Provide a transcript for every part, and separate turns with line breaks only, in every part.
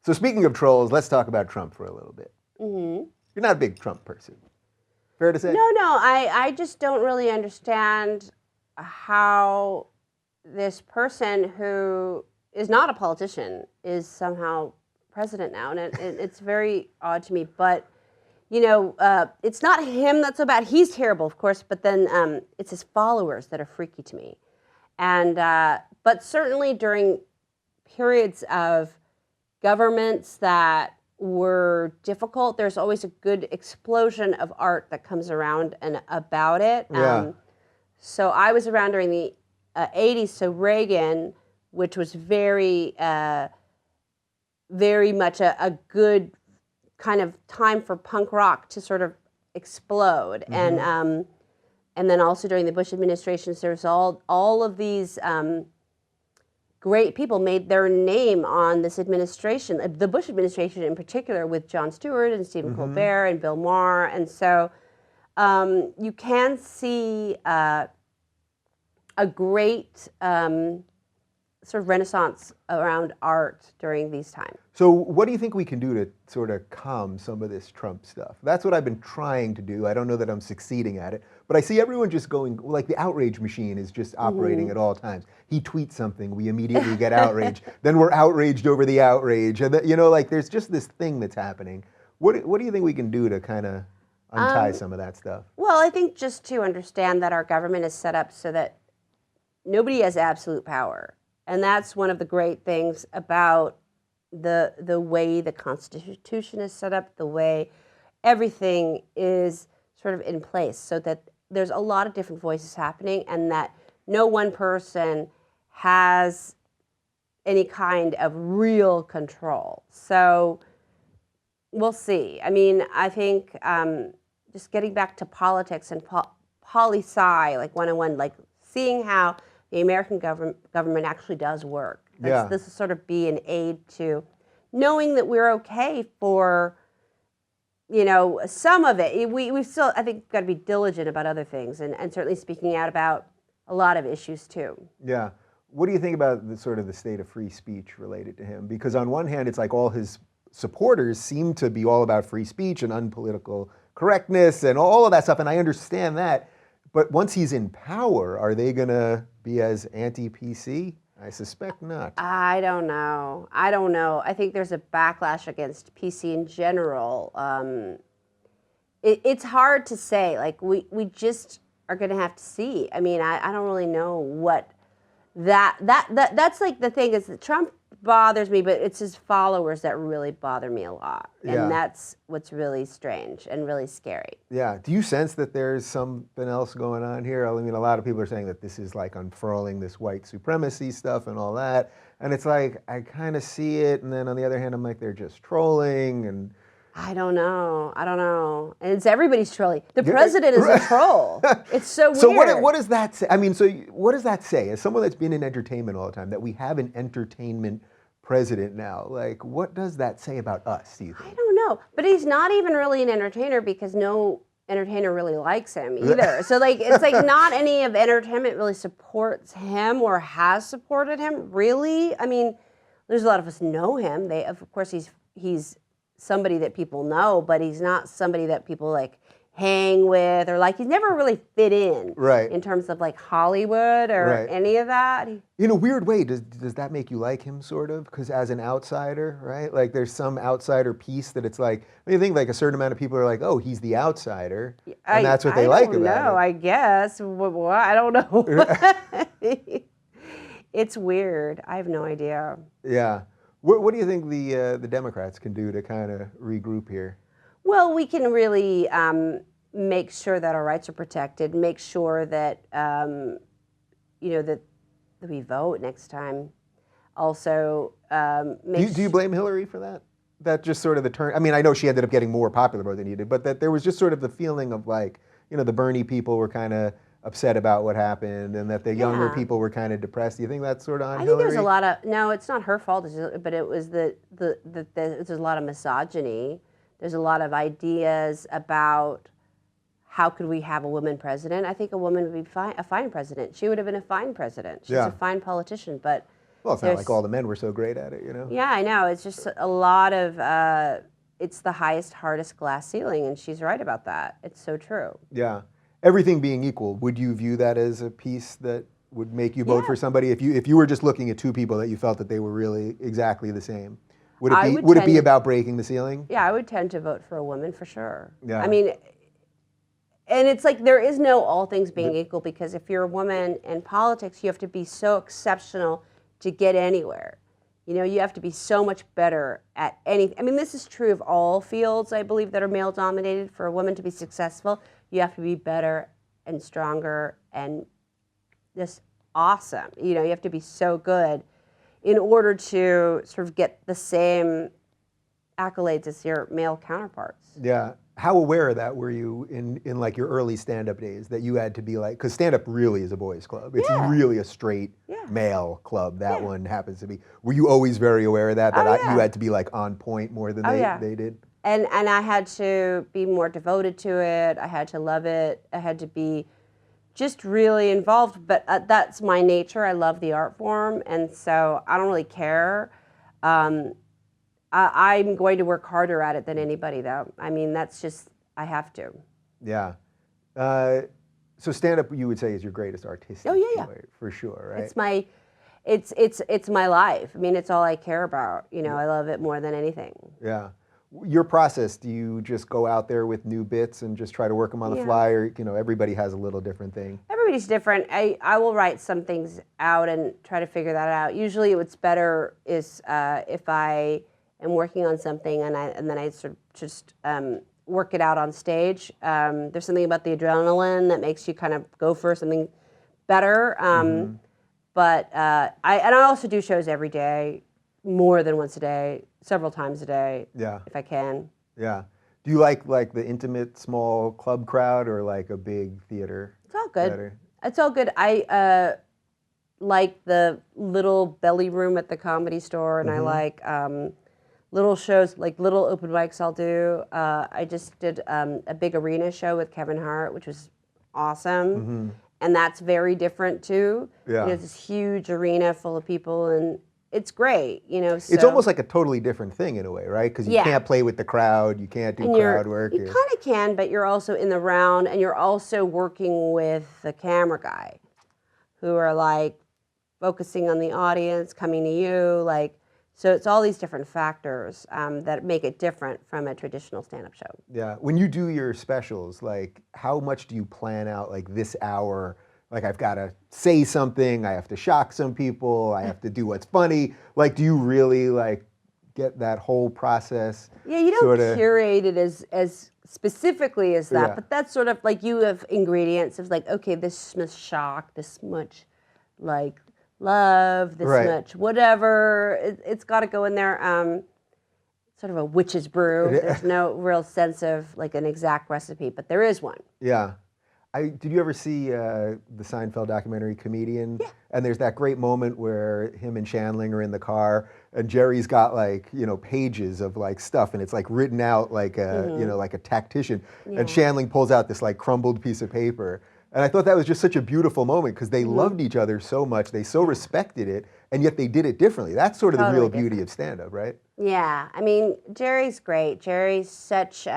So speaking of trolls, let's talk about Trump for a little bit.
Mm-hmm.
You're not a big Trump person. Fair to say?
No, I just don't really understand how this person who is not a politician is somehow president now. And it's very odd to me. But, it's not him that's so bad. He's terrible, of course, but then it's his followers that are freaky to me. And but certainly during periods of governments that were difficult, there's always a good explosion of art that comes around and about it.
Yeah.
So I was around during the 80s, so Reagan, which was very much a good kind of time for punk rock to sort of explode.
Mm-hmm.
And then also during the Bush administration, there was all of these great people made their name on this administration, the Bush administration in particular, with Jon Stewart and Stephen
Mm-hmm.
Colbert and Bill Maher. And so you can see a great sort of renaissance around art during these times.
So what do you think we can do to sort of calm some of this Trump stuff? That's what I've been trying to do. I don't know that I'm succeeding at it, but I see everyone just going, like the outrage machine is just operating at all times. He tweets something, we immediately get outraged. Then we're outraged over the outrage. And like there's just this thing that's happening. What do you think we can do to kind of untie some of that stuff?
Well, I think just to understand that our government is set up so that nobody has absolute power. And that's one of the great things about the way the Constitution is set up, the way everything is sort of in place, so that there's a lot of different voices happening and that no one person has any kind of real control. So we'll see. I mean, I think just getting back to politics and poli-sci, like 101, like seeing how the American government actually does work.
Yeah.
This will sort of be an aid to knowing that we're okay for, some of it. We still, I think, got to be diligent about other things and certainly speaking out about a lot of issues too.
Yeah. What do you think about the sort of the state of free speech related to him? Because on one hand, it's like all his supporters seem to be all about free speech and unpolitical correctness and all of that stuff, and I understand that. But once he's in power, are they going to be as anti-PC? I suspect not.
I don't know. I think there's a backlash against PC in general. It's hard to say. Like, we just are going to have to see. I mean, I don't really know what that's like the thing is that Trump bothers me, but it's his followers that really bother me a lot. And that's what's really strange and really scary.
Yeah. Do you sense that there's something else going on here? I mean, a lot of people are saying that this is like unfurling this white supremacy stuff and all that. And it's like, I kind of see it. And then on the other hand, I'm like, they're just trolling. And
I don't know. And it's everybody's trolling. The president is a troll. It's so weird.
So what does that say? I mean, so what does that say? As someone that's been in entertainment all the time, that we have an entertainment president now, like what does that say about us, do you think?
I don't know. But he's not even really an entertainer because no entertainer really likes him either. So like it's like not any of entertainment really supports him or has supported him, really. I mean, there's a lot of us know him. Of course he's somebody that people know, but he's not somebody that people like hang with or like he's never really fit in in terms of like Hollywood or any of that.
In a weird way, does that make you like him sort of? Because as an outsider, right? Like there's some outsider piece that it's like, you think like a certain amount of people are like, oh, he's the outsider. And that's what they like about it.
I guess. Well, I don't know. It's weird. I have no idea.
Yeah. What do you think the Democrats can do to kind of regroup here?
Well, we can really make sure that our rights are protected, make sure that, that we vote next time. Also,
do you blame Hillary for that? That just sort of the turn, I mean, I know she ended up getting more popular more than you did, but that there was just sort of the feeling of like, the Bernie people were kind of upset about what happened and that the younger people were kind of depressed. Do you think that's sort of on Hillary?
I think there's a lot of, no, it's not her fault, but it was there's a lot of misogyny. There's a lot of ideas about how could we have a woman president. I think a woman would be a fine president. She would have been a fine president. She's a fine politician, but
Well, it's not like all the men were so great at it, you know?
Yeah, I know. It's just a lot of, it's the highest, hardest glass ceiling, and she's right about that. It's so true.
Yeah. Everything being equal, would you view that as a piece that would make you vote for somebody if you were just looking at two people that you felt that they were really exactly the same? Would it be about breaking the ceiling?
Yeah, I would tend to vote for a woman for sure.
Yeah.
I mean, and it's like there is no all things being equal, because if you're a woman in politics, you have to be so exceptional to get anywhere. You know, you have to be so much better at anything. I mean, this is true of all fields, I believe, that are male dominated. For a woman to be successful, you have to be better and stronger and just awesome. You know, you have to be so good in order to sort of get the same accolades as your male counterparts.
Yeah. How aware of that were you in like your early stand-up days, that you had to be like, because stand-up really is a boys' club. It's really a straight male club. That one happens to be. Were you always very aware of that, you had to be like on point more than they did?
And I had to be more devoted to it. I had to love it. I had to be just really involved. But that's my nature. I love the art form, and so I don't really care. I'm going to work harder at it than anybody, though. I mean, that's just, I have to.
Yeah. So stand-up, you would say, is your greatest artistic joy, for sure, right?
It's my life. I mean, it's all I care about. You know, I love it more than anything.
Yeah. Your process, do you just go out there with new bits and just try to work them on the fly, or, you know, everybody has a little different thing?
Everybody's different. I will write some things out and try to figure that out. Usually what's better is if I am working on something and then I sort of just work it out on stage. There's something about the adrenaline that makes you kind of go for something better. But I also do shows every day, more than once a day, several times a day, if I can.
Yeah. Do you like the intimate, small club crowd, or like a big theater?
It's all good.
Theater?
It's all good. I like the little belly room at the Comedy Store, and I like little shows, like little open mics I'll do. I just did a big arena show with Kevin Hart, which was awesome. And that's very different too.
Yeah.
You know, it's this huge arena full of people, and it's great, you know. So.
It's almost like a totally different thing in a way, right? Because you can't play with the crowd, you can't do crowd work.
You kind of can, but you're also in the round, and you're also working with the camera guy, who are like focusing on the audience, coming to you, like. So it's all these different factors that make it different from a traditional stand-up show.
Yeah. When you do your specials, like, how much do you plan out, like, this hour? Like, I've got to say something, I have to shock some people, I have to do what's funny. Like, do you really, like, get that whole process?
Yeah, you don't curate it as specifically as that, but that's sort of like you have ingredients of like, okay, this much shock, this much, like, love, this much whatever. It's got to go in there. Sort of a witch's brew. There's no real sense of like an exact recipe, but there is one.
Yeah. Did you ever see the Seinfeld documentary Comedian?
Yeah.
And there's that great moment where him and Shandling are in the car, and Jerry's got like, you know, pages of like stuff, and it's like written out like a, you know, like a tactician. And Shandling pulls out this like crumbled piece of paper. And I thought that was just such a beautiful moment, because they loved each other so much, they so respected it, and yet they did it differently. That's sort of the real beauty of stand-up, right?
Yeah, I mean, Jerry's great. Jerry's such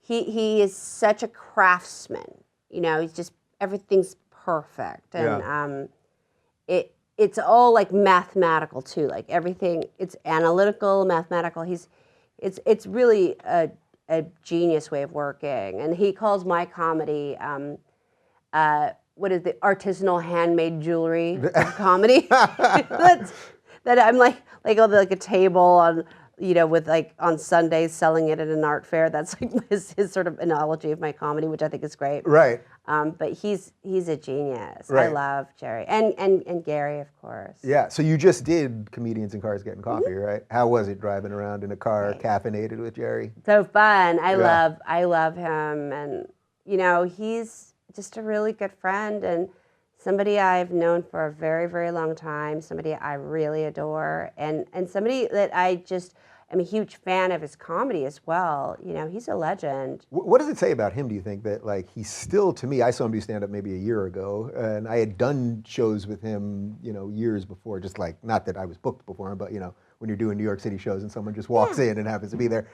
he is such a craftsman. You know, he's just, everything's perfect, and it's all like mathematical too. Like everything, it's analytical, mathematical. It's really a genius way of working, and he calls my comedy. What is the artisanal handmade jewelry of comedy? That I'm like a table on, you know, with like on Sundays selling it at an art fair. That's like his sort of analogy of my comedy, which I think is great.
Right.
But he's a genius.
Right.
I love Jerry and Gary, of course.
Yeah. So you just did Comedians in Cars Getting Coffee, right? How was it driving around in a car caffeinated with Jerry?
So fun. I love him, and you know, he's just a really good friend and somebody I've known for a very, very long time, somebody I really adore, and somebody that I just I'm a huge fan of his comedy as well. You know, he's a legend.
What does it say about him, do you think, that like he's still, to me, I saw him do stand-up maybe a year ago, and I had done shows with him, you know, years before, just like, not that I was booked before him, but, you know, when you're doing New York City shows and someone just walks in and happens to be there.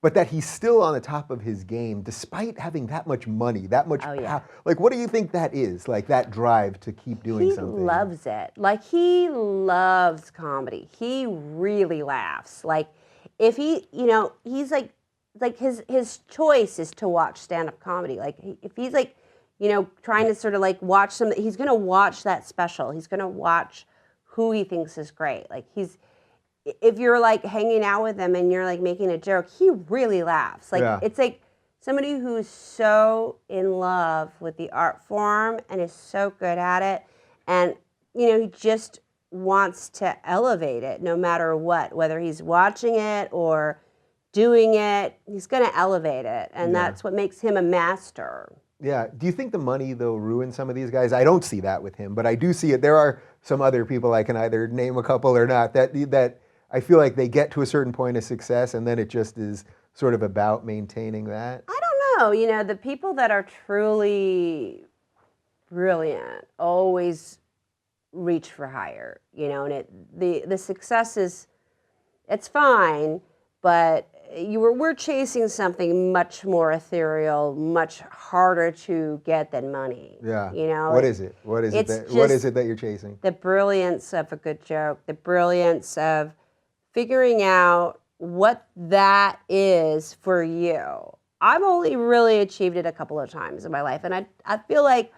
But that he's still on the top of his game, despite having that much money, that much power. Like, what do you think that is? Like, that drive to keep doing something?
He loves it. Like, he loves comedy. He really laughs. Like, if he, you know, he's like his choice is to watch stand-up comedy. Like, if he's like, you know, trying to sort of like watch something, he's going to watch that special. He's going to watch who he thinks is great. Like, if you're like hanging out with him and you're like making a joke, he really laughs. Like, it's like somebody who's so in love with the art form and is so good at it. And, you know, he just wants to elevate it no matter what, whether he's watching it or doing it, he's going to elevate it. And that's what makes him a master.
Yeah. Do you think the money, though, ruins some of these guys? I don't see that with him, but I do see it. There are some other people, I can either name a couple or not, that I feel like they get to a certain point of success and then it just is sort of about maintaining that.
I don't know. You know, the people that are truly brilliant always reach for higher, you know, and the success is, it's fine, but we're chasing something much more ethereal, much harder to get than money.
Yeah.
You know,
what is it? What is it that you're chasing?
The brilliance of a good joke, the brilliance of figuring out what that is for you. I've only really achieved it a couple of times in my life, and I feel like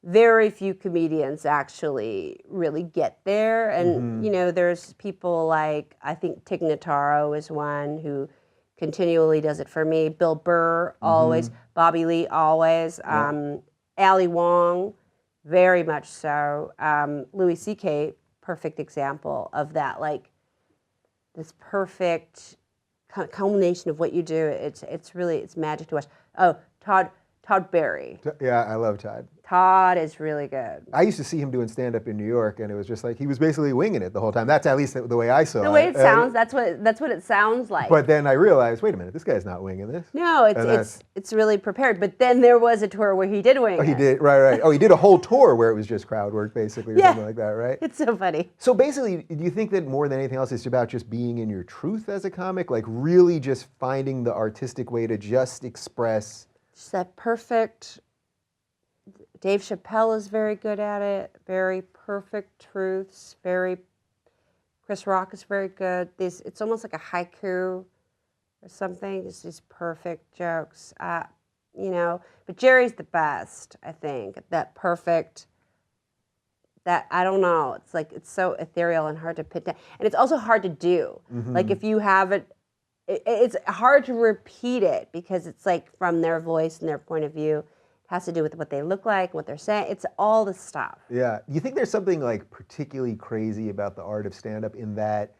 very few comedians actually really get there. And, you know, there's people like, I think Tig Notaro is one who continually does it for me. Bill Burr, always. Bobby Lee, always. Ali Wong, very much so. Louis C.K., perfect example of that, like, this perfect culmination of what you do. It's really magic to watch. Oh, Todd Barry.
Yeah, I love Todd.
Todd is really good.
I used to see him doing stand-up in New York, and it was just like he was basically winging it the whole time. That's at least the way I saw it.
The way it sounds, that's what it sounds like.
But then I realized, wait a minute, this guy's not winging this.
No, it's really prepared. But then there was a tour where he did wing it.
He did, right. Oh, he did a whole tour where it was just crowd work, basically, or something like that, right?
It's so funny.
So basically, do you think that more than anything else, it's about just being in your truth as a comic? Like really just finding the artistic way to just express...
Just that perfect... Dave Chappelle is very good at it. Very perfect truths. Chris Rock is very good. It's almost like a haiku or something. Just these perfect jokes. You know, but Jerry's the best, I think. That perfect. That, I don't know. It's like, it's so ethereal and hard to put down. And it's also hard to do. Like if you have it, it's hard to repeat it because it's like from their voice and their point of view. Has to do with what they look like, what they're saying. It's all the stuff. Yeah.
Do you think there's something like particularly crazy about the art of stand-up in that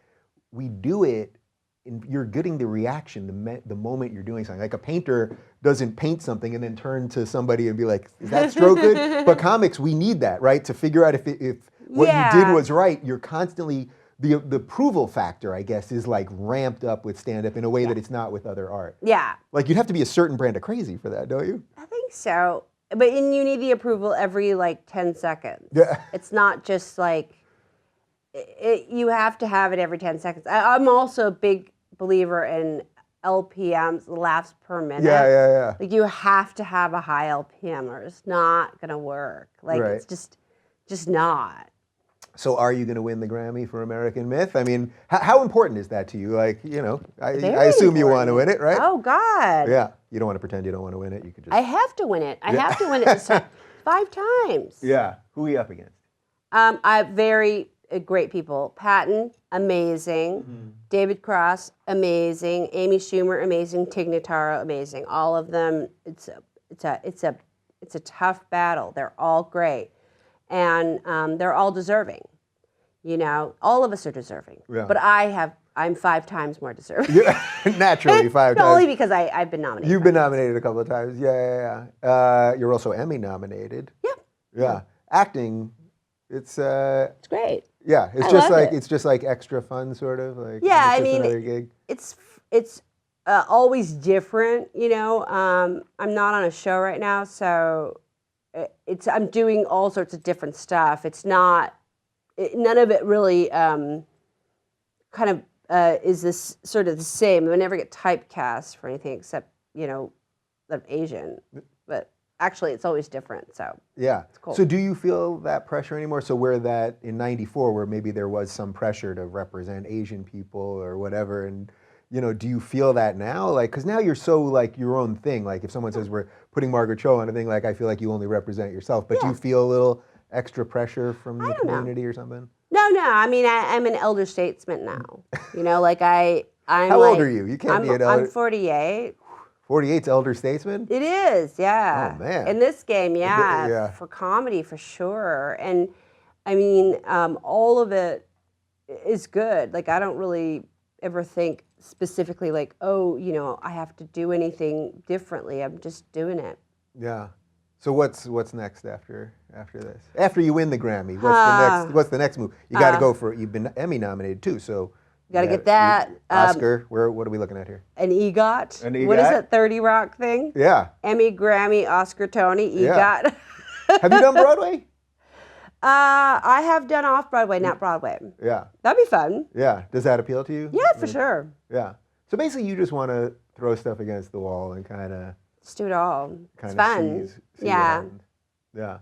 we do it and you're getting the reaction the moment you're doing something? Like a painter doesn't paint something and then turn to somebody and be like, is that stroke good? But comics, we need that, right? To figure out if what you did was right. You're constantly... The approval factor, I guess, is like ramped up with stand-up in a way that it's not with other art. Yeah. Like you'd have to be a certain brand of crazy for that, don't you? I think so. But you need the approval every like 10 seconds. Yeah. It's not just like, you have to have it every 10 seconds. I'm also a big believer in LPMs, laughs per minute. Yeah. Like you have to have a high LPM or it's not going to work. Like it's just not. So are you going to win the Grammy for American Myth? I mean, how important is that to you? Like, you know, I assume you want to win it, right? Oh, God. Yeah. You don't want to pretend you don't want to win it. You could just... I have to win it. I have to win it 5 times. Yeah. Who are you up against? Very great people. Patton, amazing. David Cross, amazing. Amy Schumer, amazing. Tig Notaro, amazing. All of them, it's a tough battle. They're all great. And they're all deserving, you know. All of us are deserving, but I'm 5 times more deserving. Yeah, naturally, 5 times. Only because I've been nominated. You've been nominated a couple of times. Yeah. You're also Emmy nominated. Yeah. Acting, it's great. Yeah,
I love it.
it's just like extra fun, sort of like.
Yeah,
it's
I
just
mean,
another gig.
it's always different, you know. I'm not on a show right now, so I'm doing all sorts of different stuff. It's not none of it really kind of is this sort of the same. I never get typecast for anything except, you know, that I'm Asian, but actually it's always different. So
Yeah.
it's cool.
So do you feel that pressure anymore? So where that in '94, where maybe there was some pressure to represent Asian people or whatever, and you know, do you feel that now? Like, because now you're so like your own thing. Like, if someone says we're putting Margaret Cho on a thing, like I feel like you only represent yourself. But do you feel a little extra pressure from the community or something?
No. I mean, I'm an elder statesman now. You know, like I'm.
How old are you? You can't be an elder.
I'm 48.
48's elder statesman?
It is, yeah.
Oh man.
In this game, yeah, for comedy for sure. And I mean, all of it is good. Like I don't really ever think specifically like, oh, you know, I have to do anything differently. I'm just doing it.
Yeah. So what's next after this? After you win the Grammy, what's the next move? You got to go for it. You've been Emmy nominated too, so
got to get that.
Oscar. What are we looking at here?
An EGOT.
An EGOT?
What is that 30 Rock thing?
Yeah.
Emmy, Grammy, Oscar, Tony, EGOT.
Yeah. Have you done Broadway?
I have done off Broadway, not Broadway.
Yeah.
That'd be fun.
Yeah. Does that appeal to you?
Yeah, for sure.
Yeah. So basically, you just want to throw stuff against the wall and kind of.
Just do it all. It's fun.
See
yeah.
Yeah.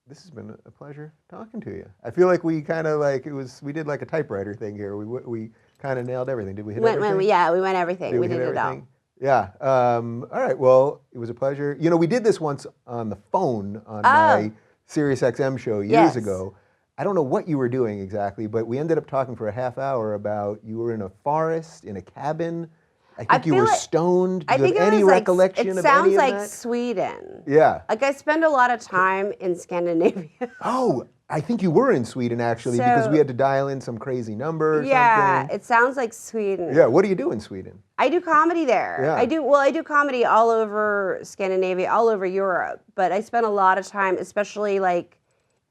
This has been a pleasure talking to you. I feel like we kind of like we did like a typewriter thing here. We kind of nailed everything. Did we hit everything?
We went everything. We did it all.
Yeah. All right. Well, it was a pleasure. You know, we did this once on the phone on my Sirius XM show years ago. I don't know what you were doing exactly, but we ended up talking for a half hour about you were in a forest, in a cabin. I think you were stoned. Do you have any recollection of any of that?
It sounds like Sweden.
Yeah.
Like I spend a lot of time in Scandinavia.
Oh, I think you were in Sweden actually because we had to dial in some crazy number or something.
Yeah, it sounds like Sweden.
Yeah, what do you do in Sweden?
I do comedy there.
Yeah.
I do comedy all over Scandinavia, all over Europe, but I spend a lot of time, especially like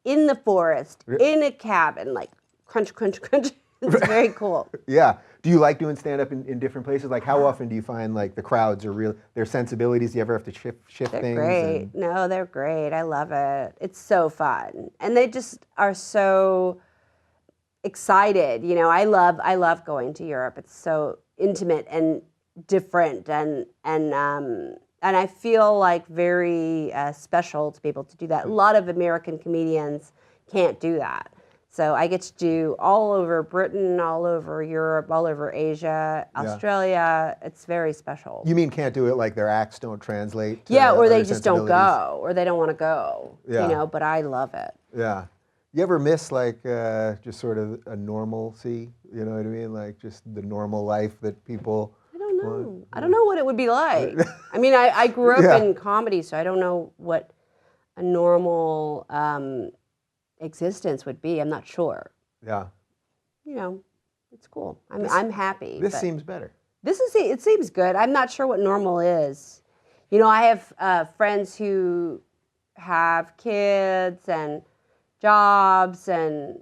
in the forest, in a cabin, like crunch, crunch, crunch. It's very cool.
Yeah. Do you like doing stand-up in different places? Like how often do you find like the crowds are real, their sensibilities? Do you ever have to shift
They're
things?
Great. No, they're great. I love it. It's so fun. And they just are so excited. You know, I love going to Europe. It's so intimate and different and I feel like very special to be able to do that. A lot of American comedians can't do that. So I get to do all over Britain, all over Europe, all over Asia, Australia. It's very special.
You mean can't do it like their acts don't translate?
Yeah, or they just don't go, or they don't want to go.
Yeah.
You know, but I love it.
Yeah. You ever miss like just sort of a normalcy? You know what I mean? Like just the normal life that people.
I don't know. I don't know what it would be like. I mean, I grew up in comedy, so I don't know what a normal existence would be. I'm not sure.
Yeah.
You know, it's cool. I'm happy.
This seems better.
It seems good. I'm not sure what normal is. You know, I have friends who have kids and jobs, and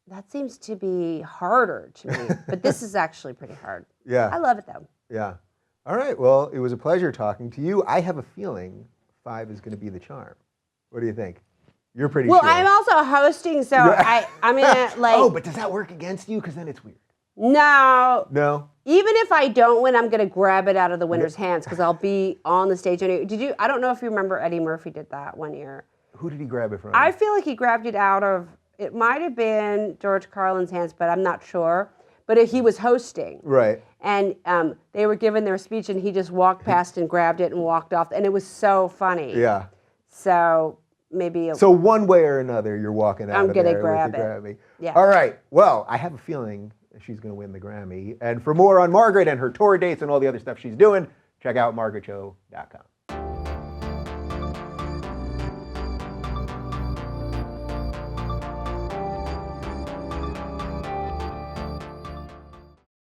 that seems to be harder to me. But this is actually pretty hard.
Yeah.
I love it though.
Yeah. All right. Well, it was a pleasure talking to you. I have a feeling 5 is going to be the charm. What do you think? You're pretty sure.
Well, I'm also hosting, so I'm gonna like.
Oh, but does that work against you? Because then it's weird.
No.
No.
Even if I don't win, I'm gonna grab it out of the winner's hands because I'll be on the stage. I don't know if you remember Eddie Murphy did that one year.
Who did he grab it from?
I feel like he grabbed it out of. It might have been George Carlin's hands, but I'm not sure. But he was hosting.
Right.
And they were giving their speech, and he just walked past and grabbed it and walked off, and it was so funny.
Yeah.
So. Maybe
so one way or another, you're walking out
I'm
of
gonna
there
grab
with the
it.
Grammy.
Yeah.
All right. Well, I have a feeling she's going to win the Grammy. And for more on Margaret and her tour dates and all the other stuff she's doing, check out margaretcho.com.